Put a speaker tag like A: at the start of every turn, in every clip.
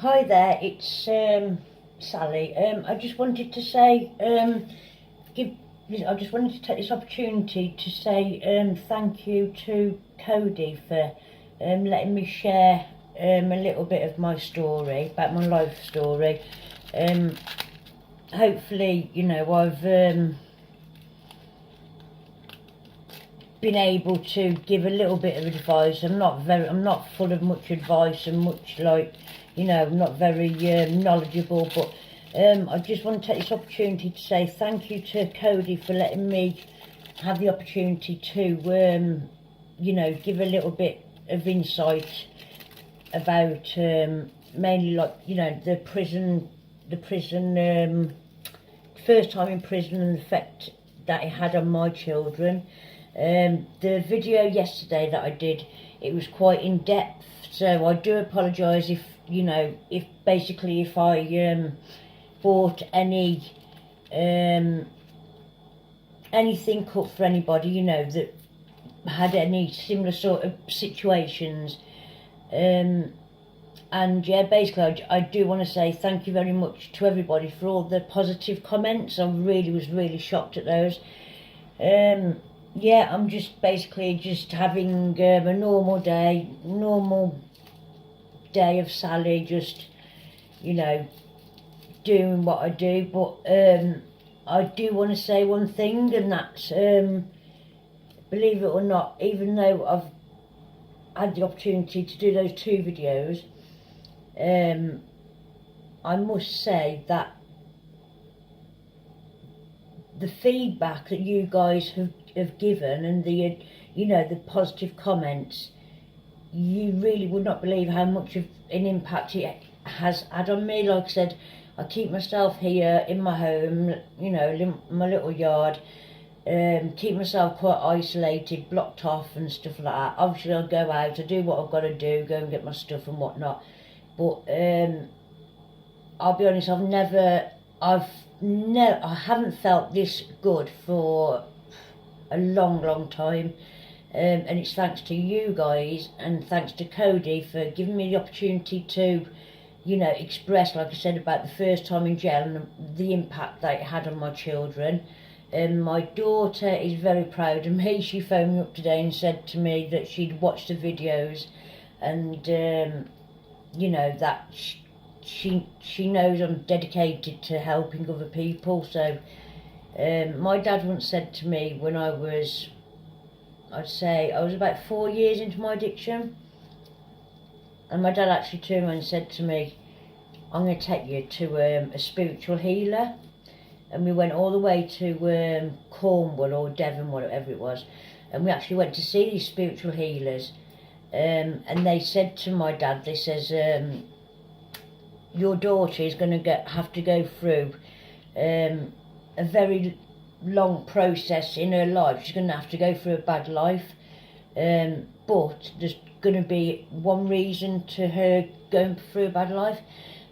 A: Hi there, it's Sally. I just wanted to say, I just wanted to take this opportunity to say thank you to Cody for letting me share a little bit of my story, about my life story. Hopefully, you know, I've been able to give a little bit of advice. I'm not full of much advice and much, like, you know, not very knowledgeable, but I just want to take this opportunity to say thank you to Cody for letting me have the opportunity to you know, give a little bit of insight about mainly, like, you know, the prison first time in prison and the effect that it had on my children. The video yesterday that I did, it was quite in depth, so I do apologise if, you know, if I brought anything up for anybody, you know, that had any similar sort of situations. And yeah, basically I do want to say thank you very much to everybody for all the positive comments. I was really shocked at those. Yeah, I'm just basically just having a normal day of Sally, just, you know, doing what I do. But I do want to say one thing, and that's, believe it or not, even though I've had the opportunity to do those 2 videos, I must say that the feedback that you guys have given, and the, you know, the positive comments, you really would not believe how much of an impact it has had on me. Like I said, I keep myself here in my home, you know, in my little yard, keep myself quite isolated, blocked off and stuff like that. Obviously I'll go out, I do what I've got to do, go and get my stuff and whatnot, but I'll be honest, I haven't felt this good for a long time, and it's thanks to you guys and thanks to Cody for giving me the opportunity to, you know, express, like I said, about the first time in jail and the impact that it had on my children. My daughter is very proud of me. She phoned me up today and said to me that she'd watched the videos, and you know, that she knows I'm dedicated to helping other people. So my dad once said to me when I'd say I was about 4 years into my addiction, and my dad actually turned around and said to me, I'm going to take you to a spiritual healer. And we went all the way to Cornwall or Devon, whatever it was, and we actually went to see these spiritual healers, and they said to my dad, they says, your daughter is going to have to go through a very long process in her life. She's going to have to go through a bad life, but there's going to be one reason to her going through a bad life,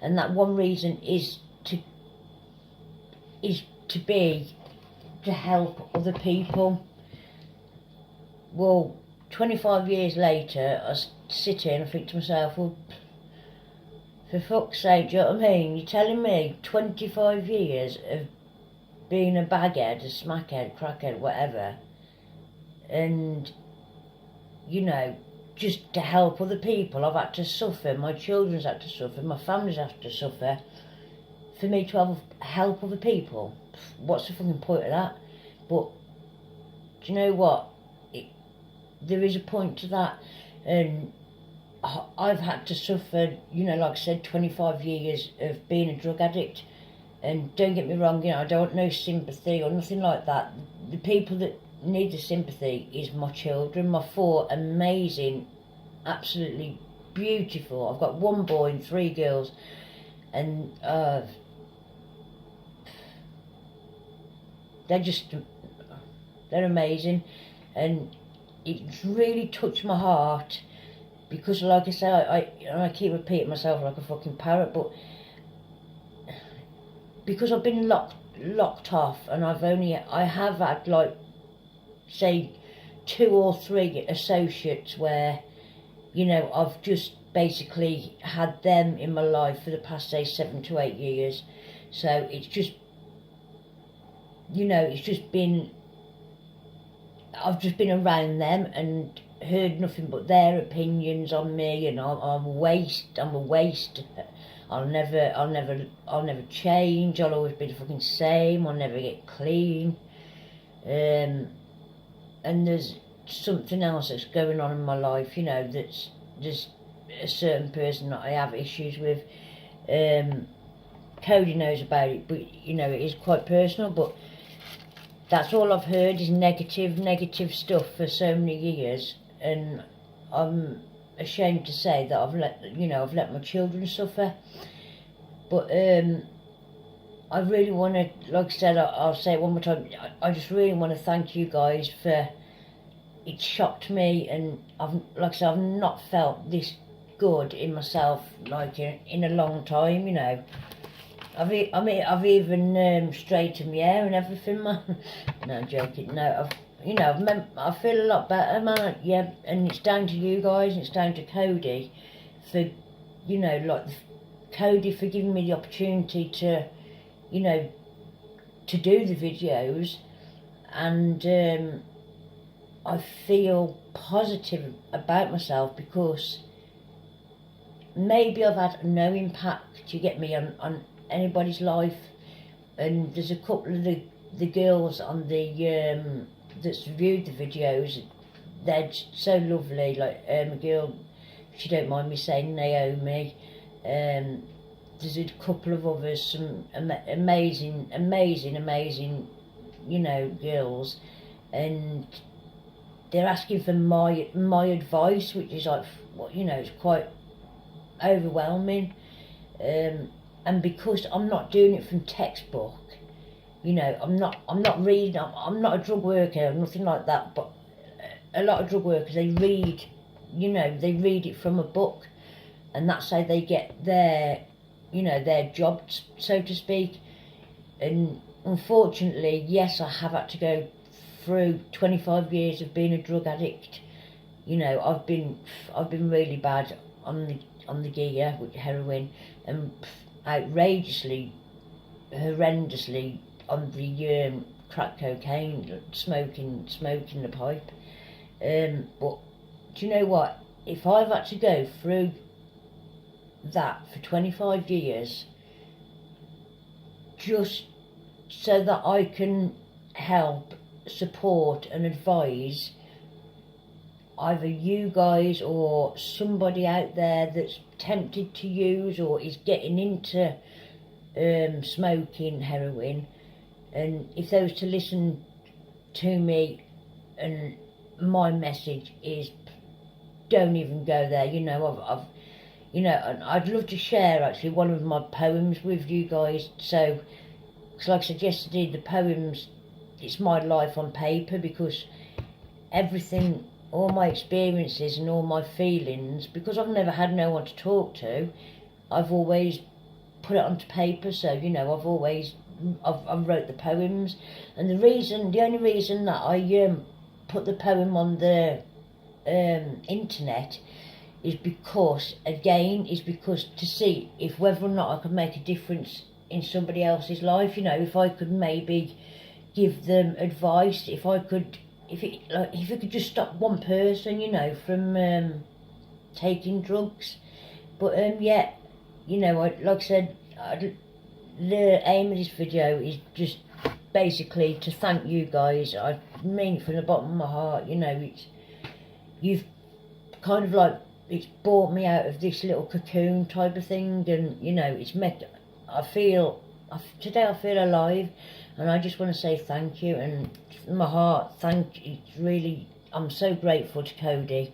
A: and that one reason is to help other people. Well, 25 years later, I sit here and I think to myself, well, for fuck's sake, do you know what I mean? You're telling me 25 years of being a baghead, a smackhead, crackhead, whatever, and, you know, just to help other people, I've had to suffer, my children's had to suffer, my family's had to suffer, for me to help other people. What's the fucking point of that? But do you know what? There is a point to that, and I've had to suffer, you know, like I said, 25 years of being a drug addict. And don't get me wrong, you know, I don't want no sympathy or nothing like that. The people that need the sympathy is my children, my 4 amazing, absolutely beautiful. I've got 1 boy and 3 girls, and they're amazing, and it's really touched my heart, because like I say, I keep repeating myself like a fucking parrot, but because I've been locked off, and I have had, like, say 2 or 3 associates where, you know, I've just basically had them in my life for the past, say, 7 to 8 years. So it's just, you know, it's just been, I've just been around them and heard nothing but their opinions on me, and I'm a waste. I'll never change. I'll always be the fucking same. I'll never get clean. And there's something else that's going on in my life, you know, that's just a certain person that I have issues with. Cody knows about it, but you know, it is quite personal, but that's all I've heard is negative stuff for so many years, and I'm ashamed to say that I've let my children suffer. But I really want to, like I said, I'll say it one more time, I just really want to thank you guys for, it shocked me, and like I said, I've not felt this good in myself like in a long time, you know. I've even straightened my hair and everything, man. No, I'm joking. No, I feel a lot better, man. Yeah, and it's down to you guys, and it's down to Cody for, you know, like Cody for giving me the opportunity to, you know, to do the videos, and I feel positive about myself because maybe I've had no impact, you get me, on anybody's life. And there's a couple of the girls on the that's viewed the videos, they're so lovely, like a girl, if you don't mind me saying, Naomi, there's a couple of others, some amazing, you know, girls, and they're asking for my advice, which is like, you know, it's quite overwhelming. And because I'm not doing it from textbook, you know, I'm not reading, I'm not a drug worker or nothing like that, but a lot of drug workers, they read, you know, they read it from a book, and that's how they get their, you know, their job, so to speak. And unfortunately, yes, I have had to go through 25 years of being a drug addict. You know, I've been really bad on the gear with heroin, and outrageously, horrendously on the crack cocaine, smoking the pipe. But do you know what? If I've had to go through that for 25 years, just so that I can help, support and advise either you guys or somebody out there that's tempted to use or is getting into smoking heroin, and if they was to listen to me, and my message is, don't even go there. You know, I've you know, and I'd love to share actually one of my poems with you guys. So, cause like I said yesterday, the poems, it's my life on paper, because everything, all my experiences and all my feelings, because I've never had no one to talk to, I've always put it onto paper. So, you know, I've wrote the poems, and the only reason that I put the poem on the internet is because to see if whether or not I could make a difference in somebody else's life. You know, if I could maybe give them advice, if it could just stop one person, you know, from taking drugs. But yeah, you know, like I said, the aim of this video is just basically to thank you guys. I mean it from the bottom of my heart. You know, you've kind of like, it's brought me out of this little cocoon type of thing, and you know, today I feel alive, and I just want to say thank you, and from my heart, I'm so grateful to Cody,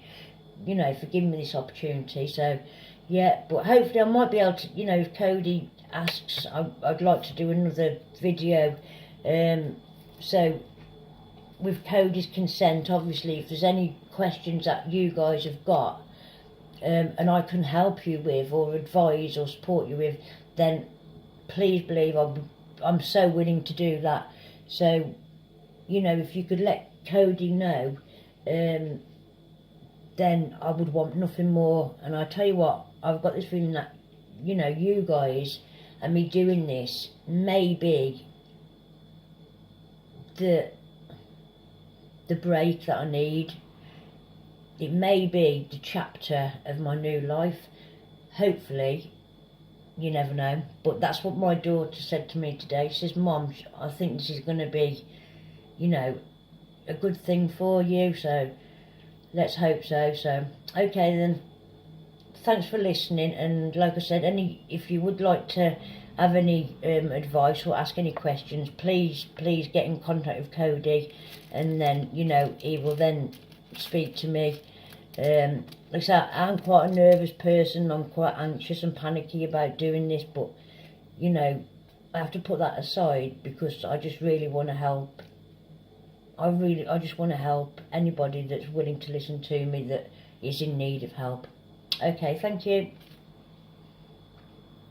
A: you know, for giving me this opportunity. So yeah, but hopefully I might be able to, you know, if Cody asks, I'd like to do another video, so with Cody's consent, obviously, if there's any questions that you guys have got, and I can help you with, or advise or support you with, then please believe I'm so willing to do that. So, you know, if you could let Cody know, then I would want nothing more. And I tell you what, I've got this feeling that, you know, you guys and me doing this may be the break that I need. It may be the chapter of my new life. Hopefully, you never know. But that's what my daughter said to me today. She says, Mom, I think this is going to be, you know, a good thing for you. So let's hope so. So, okay then. Thanks for listening. And like I said, if you would like to have any advice or ask any questions, please get in contact with Cody, and then, you know, he will then speak to me. Like I said, I'm quite a nervous person. I'm quite anxious and panicky about doing this, but, you know, I have to put that aside because I just really want to help. I just want to help anybody that's willing to listen to me that is in need of help. Okay, thank you.